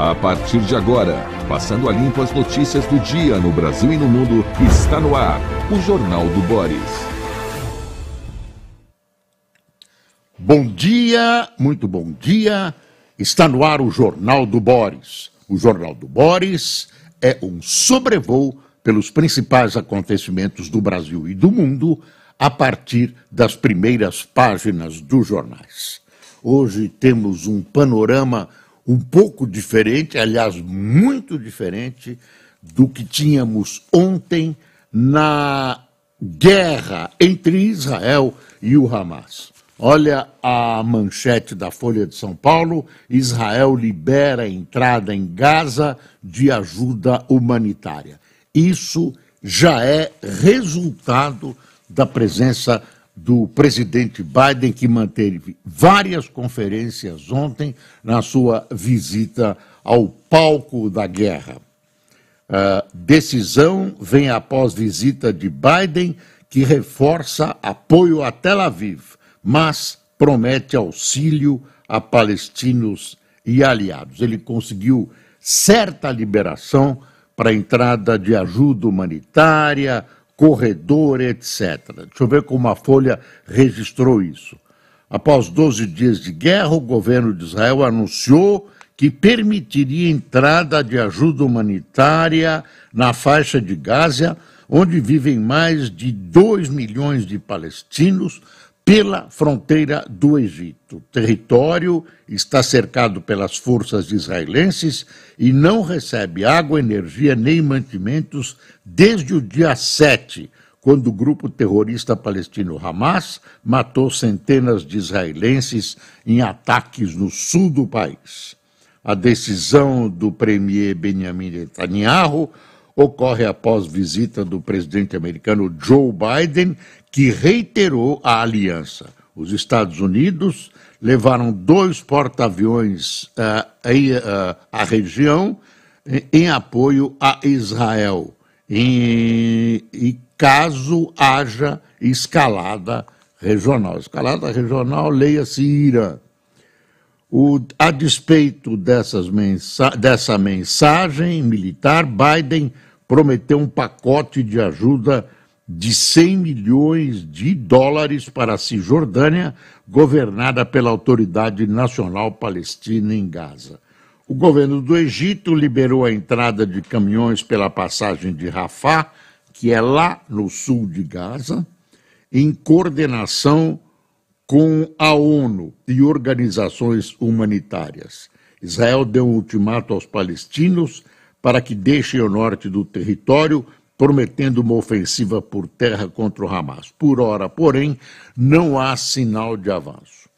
A partir de agora, passando a limpo as notícias do dia no Brasil e no mundo, está no ar o Jornal do Boris. Bom dia, muito bom dia. Está no ar o Jornal do Boris. O Jornal do Boris é um sobrevoo pelos principais acontecimentos do Brasil e do mundo a partir das primeiras páginas dos jornais. Hoje temos um panorama um pouco diferente, aliás, muito diferente do que tínhamos ontem na guerra entre Israel e o Hamas. Olha a manchete da Folha de São Paulo: Israel libera a entrada em Gaza de ajuda humanitária. Isso já é resultado da presença do presidente Biden, que manteve várias conferências ontem na sua visita ao palco da guerra. Decisão vem após visita de Biden, que reforça apoio a Tel Aviv, mas promete auxílio a palestinos e aliados. Ele conseguiu certa liberação para a entrada de ajuda humanitária, corredor, etc. Deixa eu ver como a Folha registrou isso. Após 12 dias de guerra, o governo de Israel anunciou que permitiria entrada de ajuda humanitária na faixa de Gaza, onde vivem mais de 2 milhões de palestinos, pela fronteira do Egito. O território está cercado pelas forças israelenses e não recebe água, energia nem mantimentos desde o dia 7, quando o grupo terrorista palestino Hamas matou centenas de israelenses em ataques no sul do país. A decisão do premier Benjamin Netanyahu ocorre após visita do presidente americano Joe Biden, que reiterou a aliança. Os Estados Unidos levaram 2 porta-aviões à região em apoio a Israel, e caso haja escalada regional. Escalada regional, leia-se Irã. A despeito dessa mensagem militar, Biden prometeu um pacote de ajuda de 100 milhões de dólares para a Cisjordânia, governada pela Autoridade Nacional Palestina em Gaza. O governo do Egito liberou a entrada de caminhões pela passagem de Rafah, que é lá no sul de Gaza, em coordenação com a ONU e organizações humanitárias. Israel deu um ultimato aos palestinos para que deixem o norte do território, prometendo uma ofensiva por terra contra o Hamas. Por ora, porém, não há sinal de avanço.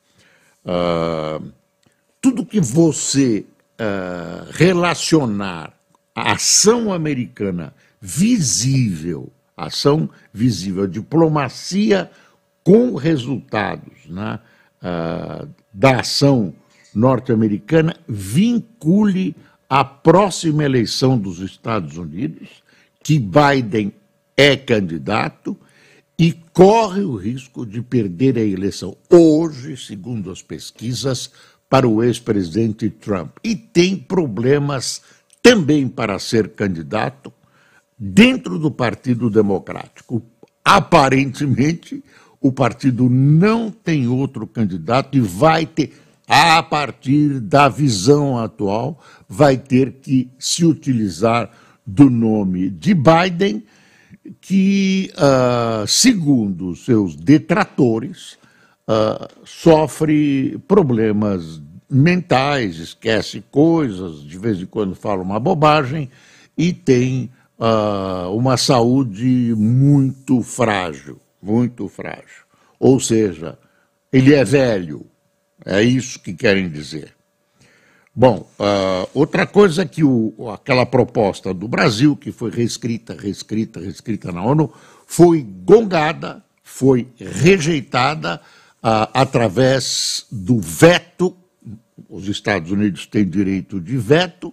Tudo que você relacionar a ação americana visível, diplomacia com resultados, né, da ação norte-americana, vincule a próxima eleição dos Estados Unidos, que Biden é candidato e corre o risco de perder a eleição hoje, segundo as pesquisas, para o ex-presidente Trump. E tem problemas também para ser candidato dentro do Partido Democrático. Aparentemente, o partido não tem outro candidato e vai ter, a partir da visão atual, vai ter que se utilizar do nome de Biden, que, segundo seus detratores, sofre problemas mentais, esquece coisas, de vez em quando fala uma bobagem e tem uma saúde muito frágil, muito frágil. Ou seja, ele é velho, é isso que querem dizer. Bom, outra coisa é que aquela proposta do Brasil, que foi reescrita na ONU, foi gongada, foi rejeitada através do veto. Os Estados Unidos têm direito de veto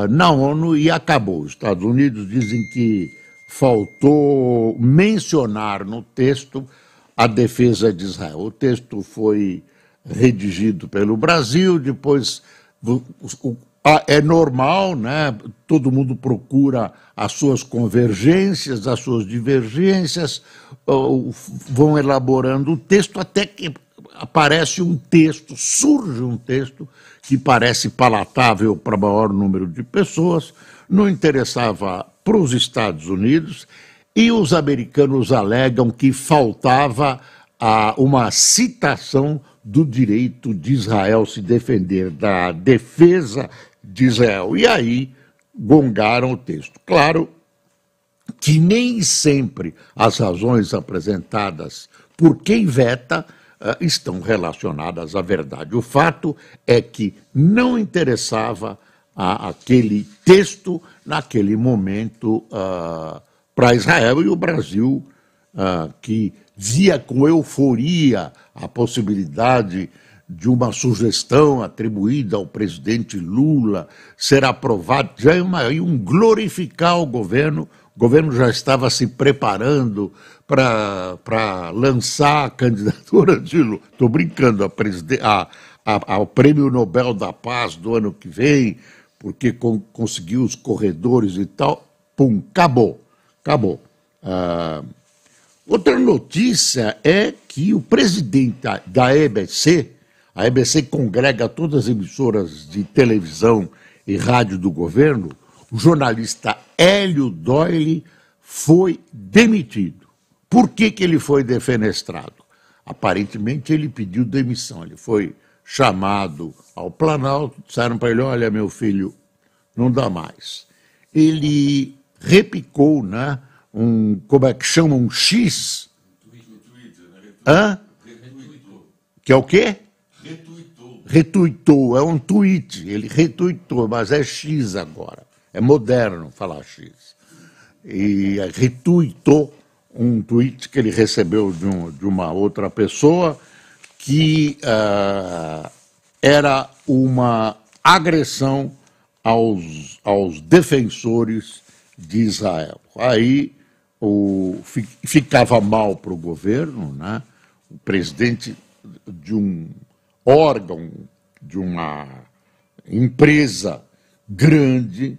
na ONU e acabou. Os Estados Unidos dizem que faltou mencionar no texto a defesa de Israel. O texto foi redigido pelo Brasil, depois É normal, né? Todo mundo procura as suas convergências, as suas divergências, vão elaborando o texto até que aparece um texto, surge um texto que parece palatável para o maior número de pessoas, não interessava para os Estados Unidos, e os americanos alegam que faltava uma citação do direito de Israel se defender, da defesa de Israel. E aí gongaram o texto. Claro que nem sempre as razões apresentadas por quem veta estão relacionadas à verdade. O fato é que não interessava aquele texto naquele momento para Israel, e o Brasil, que via com euforia a possibilidade de uma sugestão atribuída ao presidente Lula ser aprovada, já é um glorificar o governo já estava se preparando para lançar a candidatura de Lula. Estou brincando, ao Prêmio Nobel da Paz do ano que vem, porque conseguiu os corredores e tal, pum, acabou. Outra notícia é que o presidente da EBC, a EBC congrega todas as emissoras de televisão e rádio do governo, o jornalista Hélio Doyle foi demitido. Por que ele foi defenestrado? Aparentemente ele pediu demissão, ele foi chamado ao Planalto, disseram para ele: olha, meu filho, não dá mais. Ele repicou, né? Como é que chama? Um X? Hã? Que é o quê? Retuitou, é um tweet, ele retuitou, mas é X agora. É moderno falar X. E retuitou um tweet que ele recebeu de uma outra pessoa que era uma agressão aos defensores de Israel. Aí ficava mal para o governo, né? O presidente de um órgão, de uma empresa grande,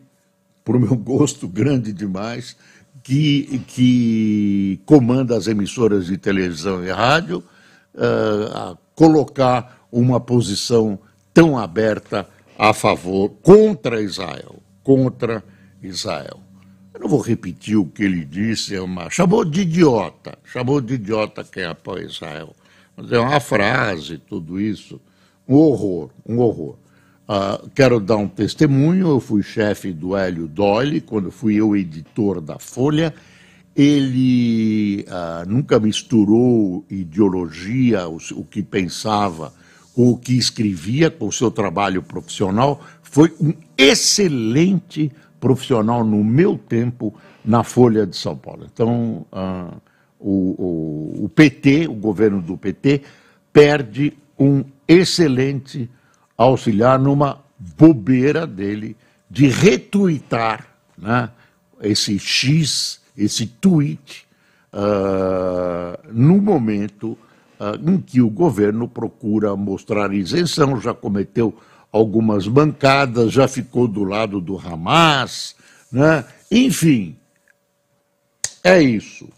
por meu gosto, grande demais, que comanda as emissoras de televisão e rádio, a colocar uma posição tão aberta a favor, contra Israel. Eu não vou repetir o que ele disse, chamou de idiota quem apoia Israel. Mas é uma frase, tudo isso, um horror. Quero dar um testemunho. Eu fui chefe do Hélio Doyle, quando fui eu editor da Folha. Ele nunca misturou ideologia, o que pensava, com o que escrevia, com o seu trabalho profissional. Foi um excelente profissional no meu tempo na Folha de São Paulo. Então, o PT, o governo do PT, perde um excelente auxiliar numa bobeira dele de retuitar, né, esse X, esse tweet, no momento em que o governo procura mostrar isenção, já cometeu algumas bancadas, já ficou do lado do Hamas, né? Enfim, é isso.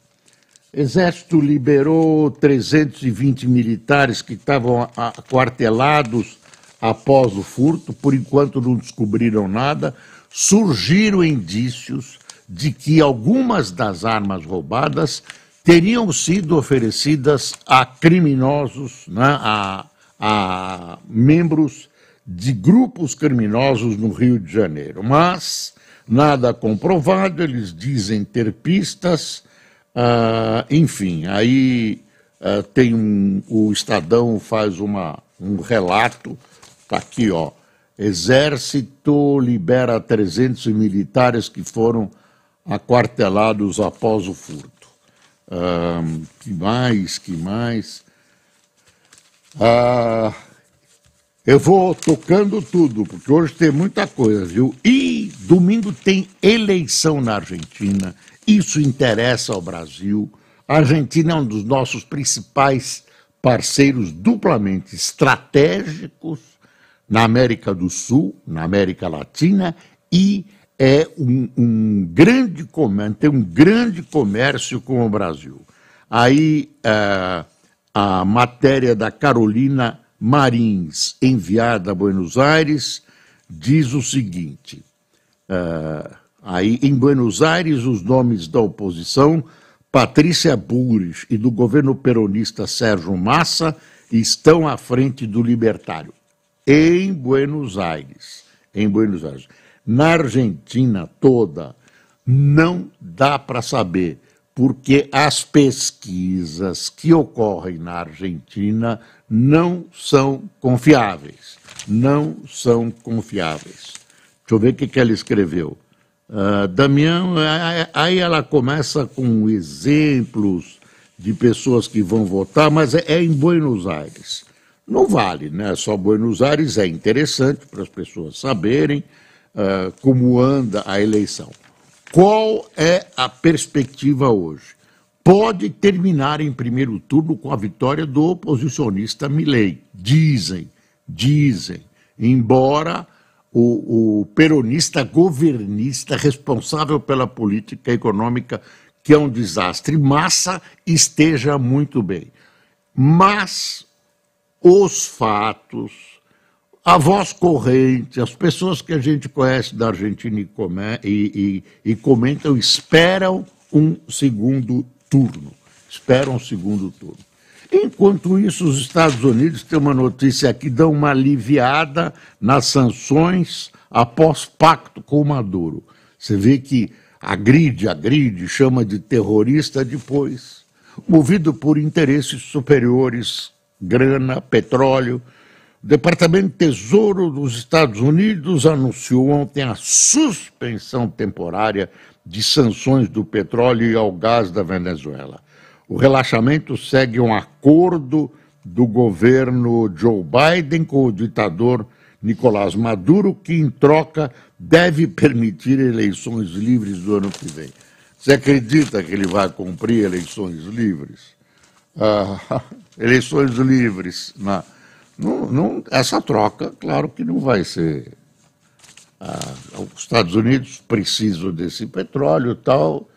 Exército liberou 320 militares que estavam aquartelados após o furto. Por enquanto não descobriram nada. Surgiram indícios de que algumas das armas roubadas teriam sido oferecidas a criminosos, né, a membros de grupos criminosos no Rio de Janeiro. Mas nada comprovado, eles dizem ter pistas. Enfim, aí o Estadão faz um relato, está aqui, ó, Exército libera 300 militares que foram aquartelados após o furto. Que mais? Eu vou tocando tudo, porque hoje tem muita coisa, viu? E domingo tem eleição na Argentina. Isso interessa ao Brasil. A Argentina é um dos nossos principais parceiros duplamente estratégicos na América do Sul, na América Latina, e é um grande comércio, tem um grande comércio com o Brasil. Aí a matéria da Carolina Marins, enviada a Buenos Aires, diz o seguinte, aí em Buenos Aires os nomes da oposição, Patrícia Bullrich e do governo peronista Sérgio Massa, estão à frente do Libertário. Em Buenos Aires. Na Argentina toda, não dá para saber, porque as pesquisas que ocorrem na Argentina não são confiáveis. Não são confiáveis. Deixa eu ver o que ela escreveu. Damião, aí ela começa com exemplos de pessoas que vão votar, mas é em Buenos Aires. Não vale, né? Só Buenos Aires é interessante para as pessoas saberem como anda a eleição. Qual é a perspectiva hoje? Pode terminar em primeiro turno com a vitória do oposicionista Milei. Dizem, embora o peronista governista responsável pela política econômica, que é um desastre, Massa, esteja muito bem. Mas os fatos, a voz corrente, as pessoas que a gente conhece da Argentina e comentam, esperam um segundo turno. Enquanto isso, os Estados Unidos, tem uma notícia aqui, dão uma aliviada nas sanções após pacto com Maduro. Você vê que agride, chama de terrorista depois, movido por interesses superiores, grana, petróleo. O Departamento de Tesouro dos Estados Unidos anunciou ontem a suspensão temporária de sanções do petróleo e ao gás da Venezuela. O relaxamento segue um acordo do governo Joe Biden com o ditador Nicolás Maduro, que, em troca, deve permitir eleições livres do ano que vem. Você acredita que ele vai cumprir eleições livres? Eleições livres. Essa troca, claro que não vai ser. Os Estados Unidos precisam desse petróleo e tal,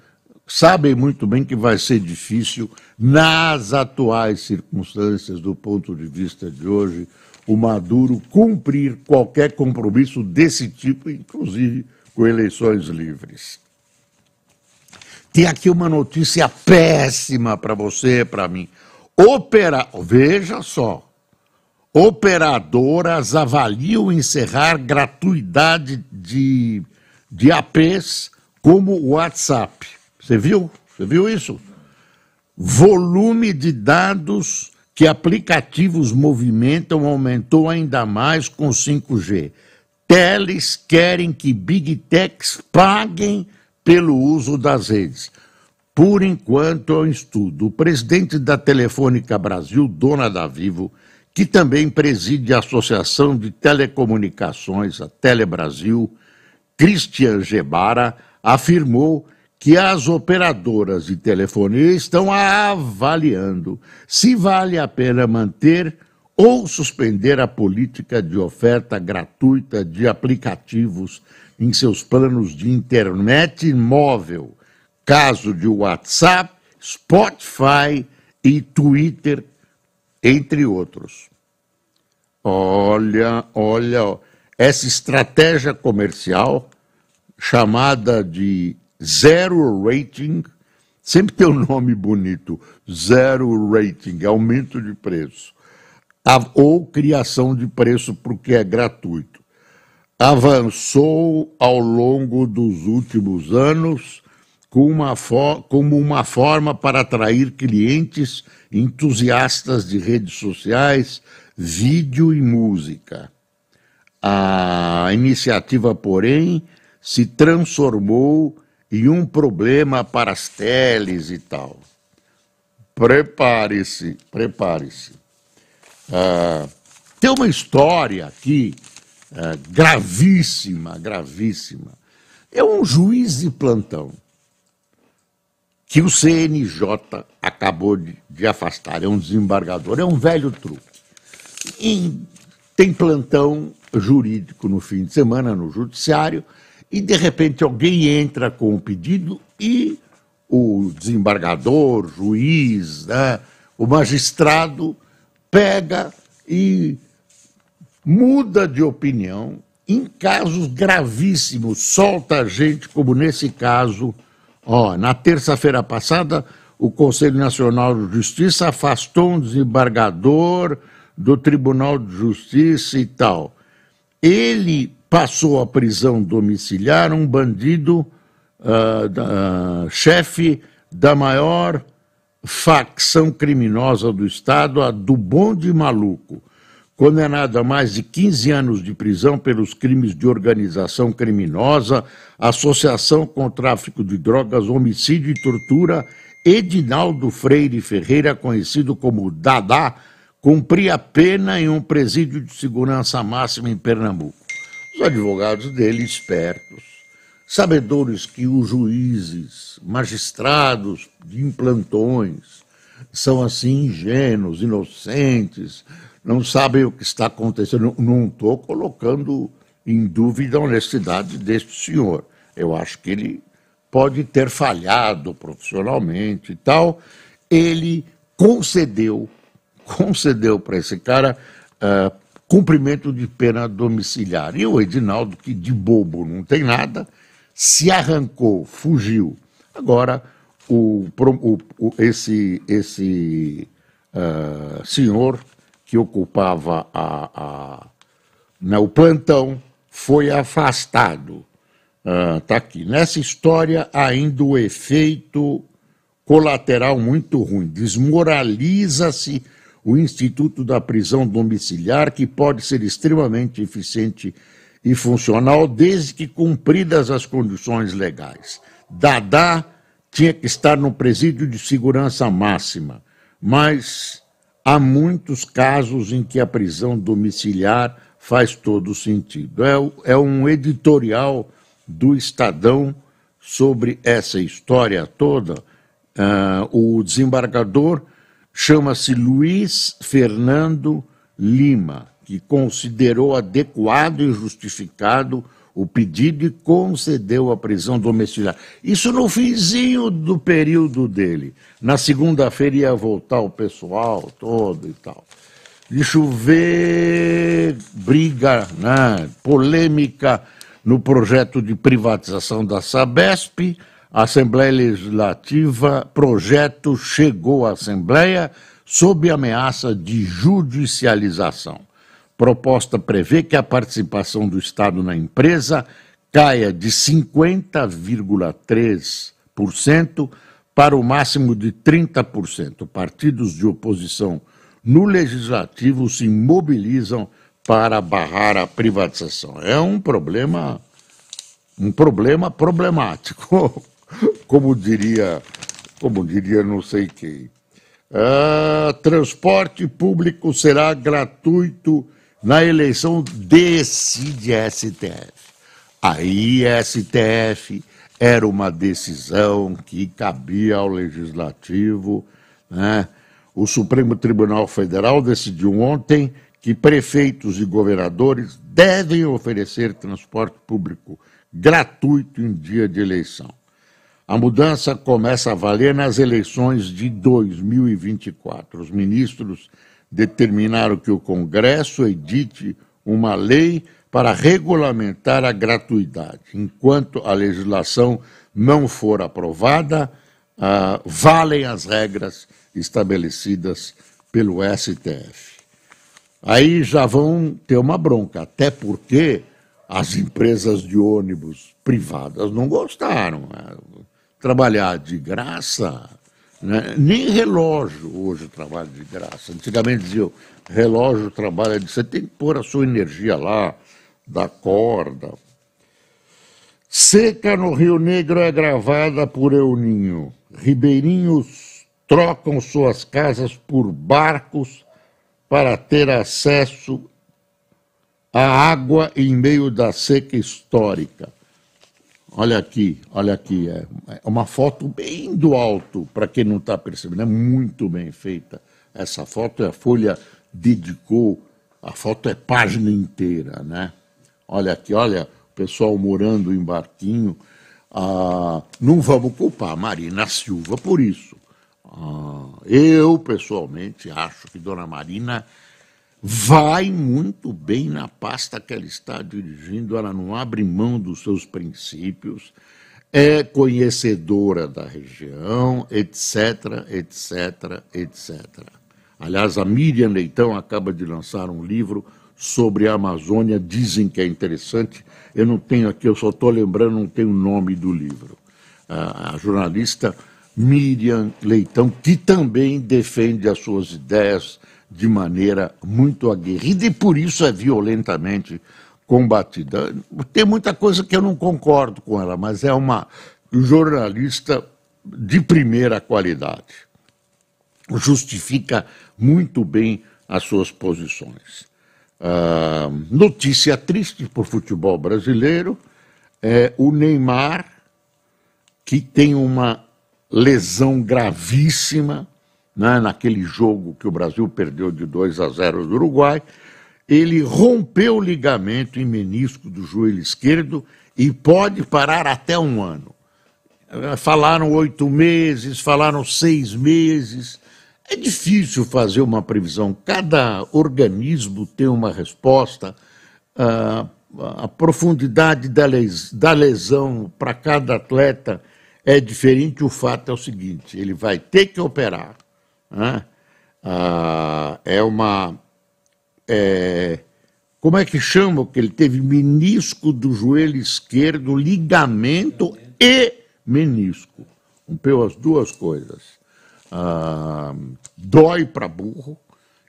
sabem muito bem que vai ser difícil, nas atuais circunstâncias, do ponto de vista de hoje, o Maduro cumprir qualquer compromisso desse tipo, inclusive com eleições livres. Tem aqui uma notícia péssima para você e para mim. Veja só, operadoras avaliam encerrar gratuidade de APs como o WhatsApp. Você viu isso? Volume de dados que aplicativos movimentam aumentou ainda mais com 5G. Teles querem que Big Techs paguem pelo uso das redes. Por enquanto, é um estudo. O presidente da Telefônica Brasil, dona da Vivo, que também preside a Associação de Telecomunicações, a Telebrasil, Christian Gebara, afirmou que as operadoras de telefonia estão avaliando se vale a pena manter ou suspender a política de oferta gratuita de aplicativos em seus planos de internet móvel, caso de WhatsApp, Spotify e Twitter, entre outros. Olha, essa estratégia comercial, chamada de zero rating, sempre tem um nome bonito, zero rating, aumento de preço, ou criação de preço porque é gratuito. Avançou ao longo dos últimos anos como uma forma para atrair clientes entusiastas de redes sociais, vídeo e música. A iniciativa, porém, se transformou em um problema para as teles e tal. Prepare-se. Tem uma história aqui gravíssima. É um juiz de plantão que o CNJ acabou de afastar. É um desembargador, é um velho truque. Tem plantão jurídico no fim de semana no judiciário e, de repente, alguém entra com o pedido e o desembargador, juiz, né, o magistrado pega e muda de opinião em casos gravíssimos, solta a gente, como nesse caso. Na terça-feira passada, o Conselho Nacional de Justiça afastou um desembargador do Tribunal de Justiça e tal. Ele passou à prisão domiciliar um bandido, chefe da maior facção criminosa do Estado, a do Bonde Maluco, condenado a mais de 15 anos de prisão pelos crimes de organização criminosa, associação com tráfico de drogas, homicídio e tortura. Edinaldo Freire Ferreira, conhecido como Dadá, cumpria pena em um presídio de segurança máxima em Pernambuco. Os advogados dele, espertos, sabedores que os juízes, magistrados em plantões, são assim ingênuos, inocentes, não sabem o que está acontecendo. Não estou colocando em dúvida a honestidade deste senhor. Eu acho que ele pode ter falhado profissionalmente e tal. Ele concedeu para esse cara cumprimento de pena domiciliar. E o Edinaldo, que de bobo não tem nada, se arrancou, fugiu. Agora, esse senhor que ocupava o plantão foi afastado. Está aqui. Nessa história, ainda o efeito colateral muito ruim. Desmoraliza-se o Instituto da Prisão Domiciliar, que pode ser extremamente eficiente e funcional, desde que cumpridas as condições legais. Dadá tinha que estar no presídio de segurança máxima, mas há muitos casos em que a prisão domiciliar faz todo sentido. É um editorial do Estadão sobre essa história toda. O desembargador chama-se Luiz Fernando Lima, que considerou adequado e justificado o pedido e concedeu a prisão domiciliar. Isso no finzinho do período dele. Na segunda-feira ia voltar o pessoal todo e tal. Deixa eu ver, briga, né, polêmica no projeto de privatização da Sabesp. A Assembleia Legislativa, projeto chegou à Assembleia sob ameaça de judicialização. Proposta prevê que a participação do Estado na empresa caia de 50,3% para o máximo de 30%. Partidos de oposição no Legislativo se mobilizam para barrar a privatização. É um problema problemático, como diria não sei quem. Transporte público será gratuito na eleição, decide STF. Aí STF era uma decisão que cabia ao Legislativo, né? O Supremo Tribunal Federal decidiu ontem que prefeitos e governadores devem oferecer transporte público gratuito em dia de eleição. A mudança começa a valer nas eleições de 2024. Os ministros determinaram que o Congresso edite uma lei para regulamentar a gratuidade. Enquanto a legislação não for aprovada, valem as regras estabelecidas pelo STF. Aí já vão ter uma bronca, até porque as empresas de ônibus privadas não gostaram. Trabalhar de graça, né? Nem relógio hoje trabalha de graça. Antigamente diziam, relógio trabalha de... Você tem que pôr a sua energia lá, da corda. Seca no Rio Negro é agravada por El Niño. Ribeirinhos trocam suas casas por barcos para ter acesso à água em meio da seca histórica. Olha aqui, é uma foto bem do alto, para quem não está percebendo, é muito bem feita essa foto, a Folha dedicou A foto é página inteira, né? Olha aqui, olha o pessoal morando em barquinho. Não vamos culpar a Marina Silva por isso. Eu, pessoalmente, acho que Dona Marina vai muito bem na pasta que ela está dirigindo, ela não abre mão dos seus princípios, é conhecedora da região, etc, etc, etc. Aliás, a Miriam Leitão acaba de lançar um livro sobre a Amazônia, dizem que é interessante, eu não tenho aqui, eu só estou lembrando, não tenho o nome do livro. A jornalista Miriam Leitão, que também defende as suas ideias de maneira muito aguerrida e por isso é violentamente combatida. Tem muita coisa que eu não concordo com ela, mas é uma jornalista de primeira qualidade. Justifica muito bem as suas posições. Notícia triste para o futebol brasileiro é o Neymar, que tem uma lesão gravíssima, né, naquele jogo que o Brasil perdeu de 2-0 do Uruguai. Ele rompeu o ligamento em menisco do joelho esquerdo e pode parar até 1 ano. Falaram 8 meses, falaram 6 meses. É difícil fazer uma previsão. Cada organismo tem uma resposta. A profundidade da lesão para cada atleta é diferente. O fato é o seguinte: ele vai ter que operar. Né? Como é que chama? Que ele teve menisco do joelho esquerdo, ligamento e menisco. Rompeu as duas coisas. Dói para burro,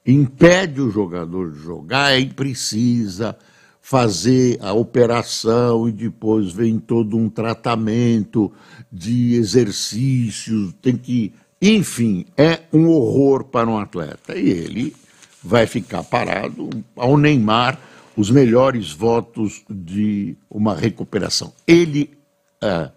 impede o jogador de jogar e precisa fazer a operação e depois vem todo um tratamento de exercícios, tem que... Enfim, é um horror para um atleta. E ele vai ficar parado. Ao Neymar, os melhores votos de uma recuperação. Ele,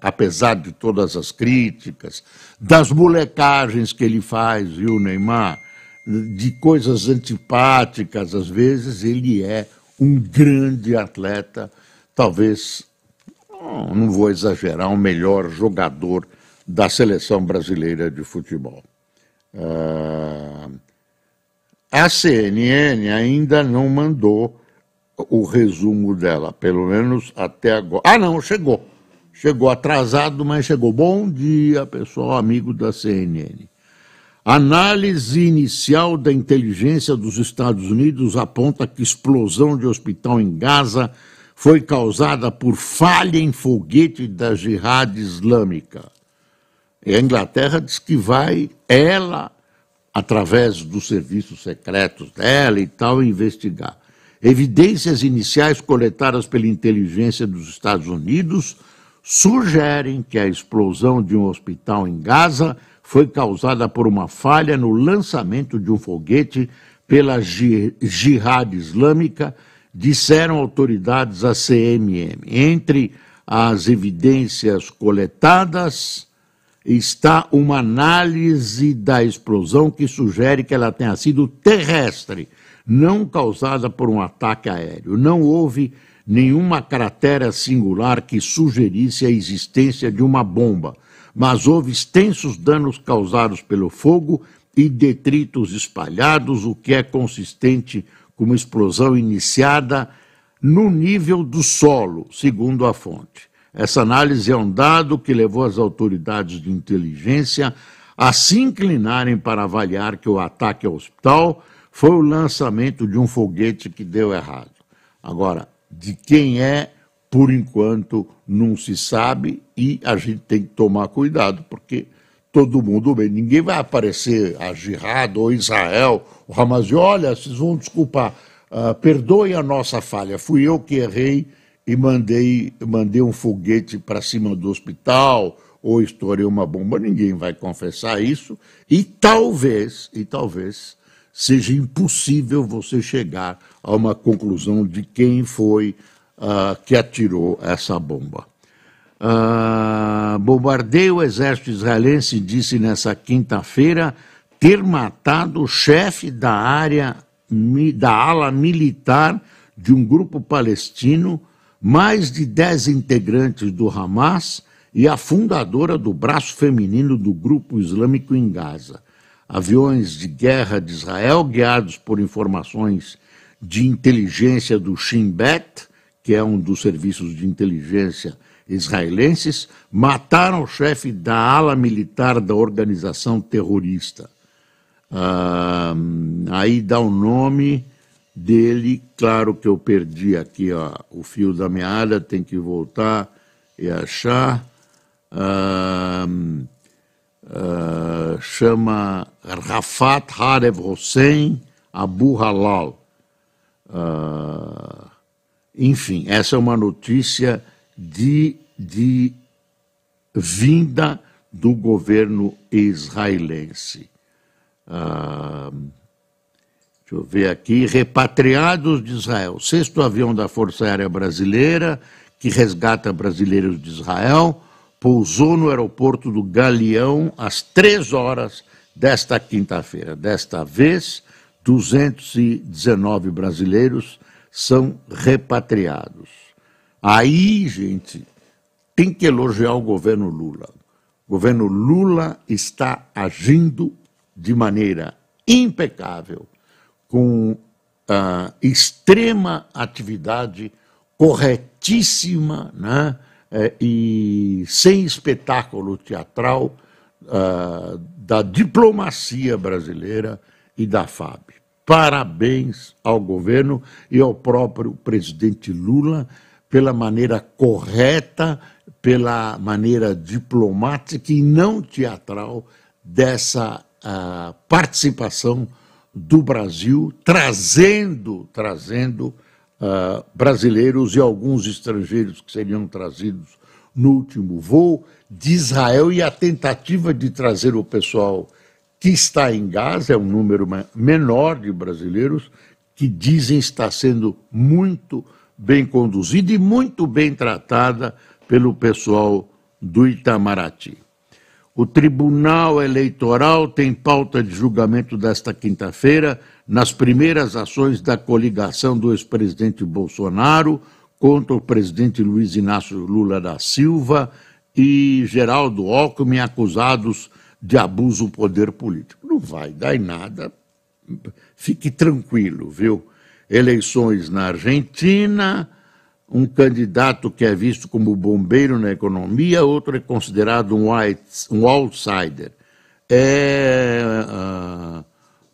apesar de todas as críticas, das molecagens que ele faz, viu, Neymar, de coisas antipáticas, às vezes, ele é um grande atleta, talvez, não vou exagerar, o melhor jogador da seleção brasileira de futebol. A CNN ainda não mandou o resumo dela, pelo menos até agora. Não, chegou. Chegou atrasado, mas chegou. Bom dia, pessoal, amigo da CNN. Análise inicial da inteligência dos Estados Unidos aponta que explosão de hospital em Gaza foi causada por falha em foguete da Jihad Islâmica. E a Inglaterra diz que vai, ela, através dos serviços secretos dela e tal, investigar. Evidências iniciais coletadas pela inteligência dos Estados Unidos sugerem que a explosão de um hospital em Gaza foi causada por uma falha no lançamento de um foguete pela Jihad Islâmica, disseram autoridades à CMM. Entre as evidências coletadas está uma análise da explosão que sugere que ela tenha sido terrestre, não causada por um ataque aéreo. Não houve nenhuma cratera singular que sugerisse a existência de uma bomba, mas houve extensos danos causados pelo fogo e detritos espalhados, o que é consistente com uma explosão iniciada no nível do solo, segundo a fonte. Essa análise é um dado que levou as autoridades de inteligência a se inclinarem para avaliar que o ataque ao hospital foi o lançamento de um foguete que deu errado. Agora, de quem é, por enquanto, não se sabe e a gente tem que tomar cuidado, porque todo mundo bem, ninguém vai aparecer a Jihad ou Israel, o Hamas, e olha, vocês vão desculpar, perdoem a nossa falha, fui eu que errei e mandei um foguete para cima do hospital ou estourei uma bomba. Ninguém vai confessar isso e talvez seja impossível você chegar a uma conclusão de quem foi que atirou essa bomba. Bombardeio, o exército israelense disse nessa quinta-feira ter matado o chefe da área da ala militar de um grupo palestino, mais de 10 integrantes do Hamas e a fundadora do braço feminino do grupo islâmico em Gaza. Aviões de guerra de Israel, guiados por informações de inteligência do Shin Bet, que é um dos serviços de inteligência israelenses, mataram o chefe da ala militar da organização terrorista. Aí dá o nome dele, claro que eu perdi aqui ó, o fio da meada, tem que voltar e achar. Chama Rafat Harev Hossein Abu Halal. Enfim, essa é uma notícia de vinda do governo israelense. Deixa eu ver aqui, repatriados de Israel. 6º avião da Força Aérea Brasileira, que resgata brasileiros de Israel, pousou no aeroporto do Galeão às 3 horas desta quinta-feira. Desta vez, 219 brasileiros são repatriados. Aí, gente, tem que elogiar o governo Lula. O governo Lula está agindo de maneira impecável, com extrema atividade, corretíssima, né? E sem espetáculo teatral da diplomacia brasileira e da FAB. Parabéns ao governo e ao próprio presidente Lula pela maneira correta, pela maneira diplomática e não teatral dessa participação do Brasil, trazendo brasileiros e alguns estrangeiros que seriam trazidos no último voo de Israel, e a tentativa de trazer o pessoal que está em Gaza, é um número menor de brasileiros, que dizem estar sendo muito bem conduzida e muito bem tratada pelo pessoal do Itamaraty. O Tribunal Eleitoral tem pauta de julgamento desta quinta-feira nas primeiras ações da coligação do ex-presidente Bolsonaro contra o presidente Luiz Inácio Lula da Silva e Geraldo Alckmin, acusados de abuso do poder político. Não vai dar em nada, fique tranquilo, viu? Eleições na Argentina, um candidato que é visto como bombeiro na economia, outro é considerado um outsider.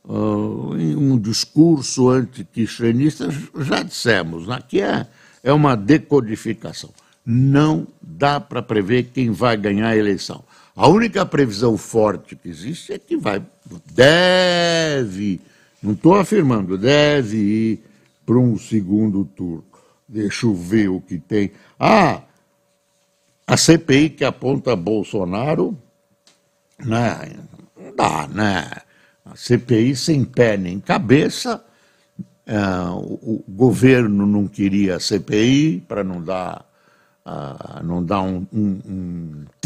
Um discurso anti-kirchnerista, já dissemos, aqui é uma decodificação. Não dá para prever quem vai ganhar a eleição. A única previsão forte que existe é que deve, não estou afirmando, deve ir para um segundo turno. Deixa eu ver o que tem. A CPI que aponta Bolsonaro, né? Não dá, né? A CPI sem pé nem cabeça. O governo não queria a CPI para não dar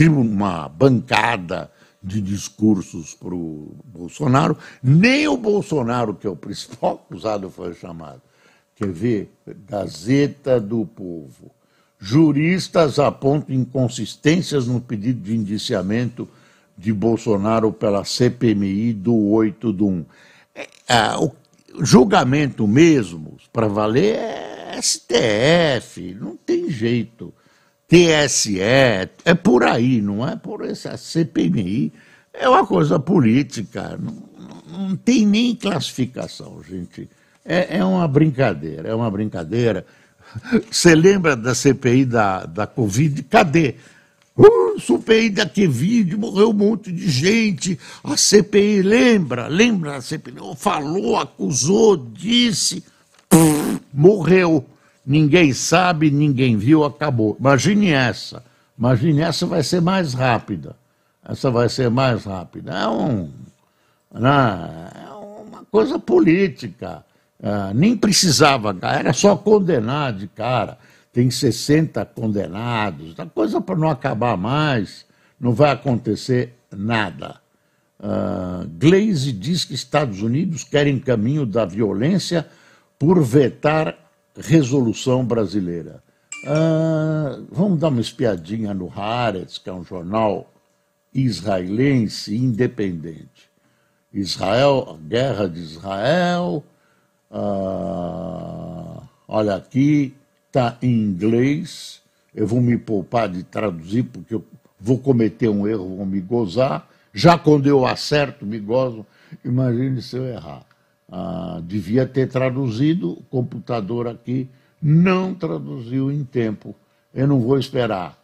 uma bancada de discursos para o Bolsonaro. Nem o Bolsonaro, que é o principal acusado, foi chamado. Quer ver? Gazeta do Povo. Juristas apontam inconsistências no pedido de indiciamento de Bolsonaro pela CPMI do 8/1. O julgamento mesmo, para valer, é STF, não tem jeito. TSE, é por aí, não é por essa CPMI. É uma coisa política, não tem nem classificação, gente. É uma brincadeira, é uma brincadeira. Você lembra da CPI da Covid? Cadê? CPI da Covid, morreu um monte de gente. A CPI, lembra a CPI? Falou, acusou, disse, morreu. Ninguém sabe, ninguém viu, acabou. Imagine essa vai ser mais rápida. Essa vai ser mais rápida. É uma coisa política. Nem precisava, era só condenar de cara. Tem 60 condenados, a coisa para não acabar mais, não vai acontecer nada. Gleisi diz que Estados Unidos querem caminho da violência por vetar resolução brasileira. Vamos dar uma espiadinha no Haaretz, que é um jornal israelense independente. Israel, a guerra de Israel, olha aqui, está em inglês, eu vou me poupar de traduzir porque eu vou cometer um erro, vou me gozar, já quando eu acerto, me gozo, imagine se eu errar. Devia ter traduzido, o computador aqui não traduziu em tempo, eu não vou esperar.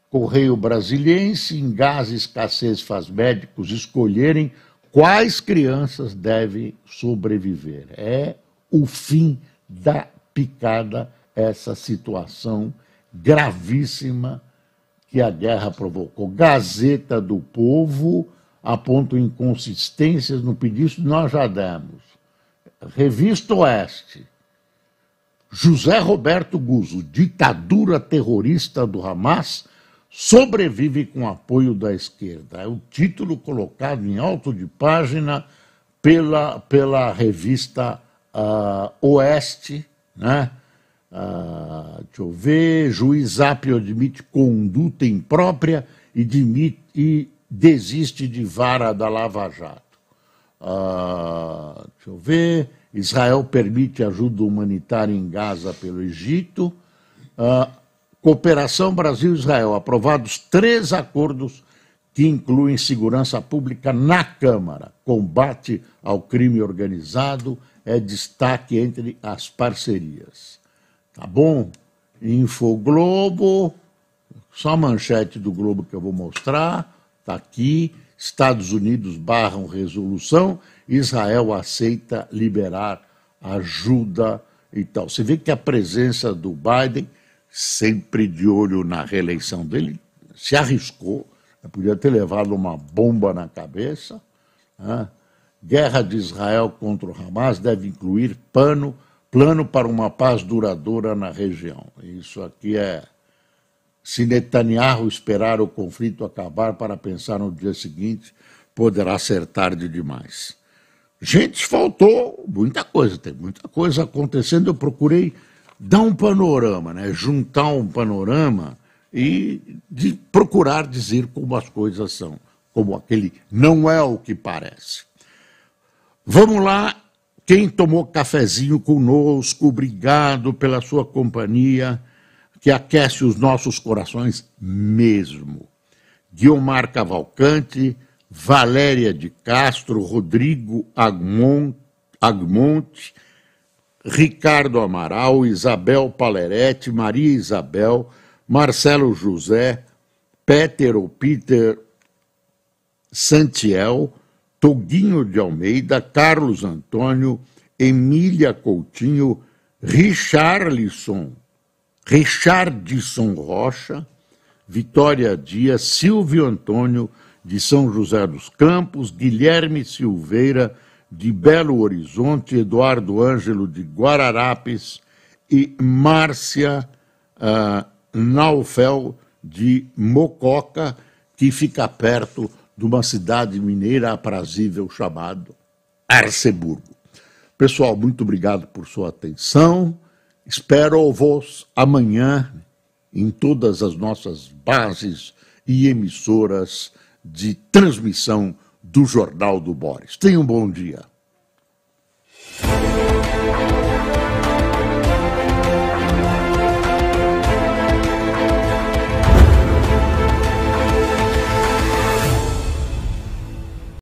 Correio Brasiliense, em gás e escassez faz médicos escolherem quais crianças devem sobreviver. É o fim da picada, essa situação gravíssima que a guerra provocou. Gazeta do Povo aponta inconsistências no pedido, nós já demos. Revista Oeste, José Roberto Guzzo, ditadura terrorista do Hamas, sobrevive com apoio da esquerda. É o título colocado em alto de página pela revista Oeste, né? Deixa eu ver, juiz Apio admite conduta imprópria e desiste de vara da Lava Jato. Deixa eu ver, Israel permite ajuda humanitária em Gaza pelo Egito. Cooperação Brasil-Israel, aprovados 3 acordos que incluem segurança pública na Câmara. Combate ao crime organizado é destaque entre as parcerias. Tá bom? Infoglobo, só a manchete do Globo que eu vou mostrar, tá aqui. Estados Unidos barram resolução, Israel aceita liberar ajuda e tal. Você vê que a presença do Biden, sempre de olho na reeleição dele, se arriscou, podia ter levado uma bomba na cabeça. Guerra de Israel contra o Hamas deve incluir plano para uma paz duradoura na região. Isso aqui é, se Netanyahu esperar o conflito acabar para pensar no dia seguinte, poderá ser tarde demais. Gente, faltou muita coisa, tem muita coisa acontecendo. Eu procurei dar um panorama, né? Juntar um panorama e procurar dizer como as coisas são, como aquele não é o que parece. Vamos lá, quem tomou cafezinho conosco, obrigado pela sua companhia, que aquece os nossos corações mesmo. Guiomar Cavalcante, Valéria de Castro, Rodrigo Agmonte, Ricardo Amaral, Isabel Paleretti, Maria Isabel, Marcelo José, Peter Santiel, Toguinho de Almeida, Carlos Antônio, Emília Coutinho, Richardson Rocha, Vitória Dias, Silvio Antônio de São José dos Campos, Guilherme Silveira de Belo Horizonte, Eduardo Ângelo de Guararapes e Márcia Naufel de Mococa, que fica perto de uma cidade mineira aprazível chamada Arceburgo. Pessoal, muito obrigado por sua atenção. Espero-vos amanhã em todas as nossas bases e emissoras de transmissão do Jornal do Boris. Tenham um bom dia.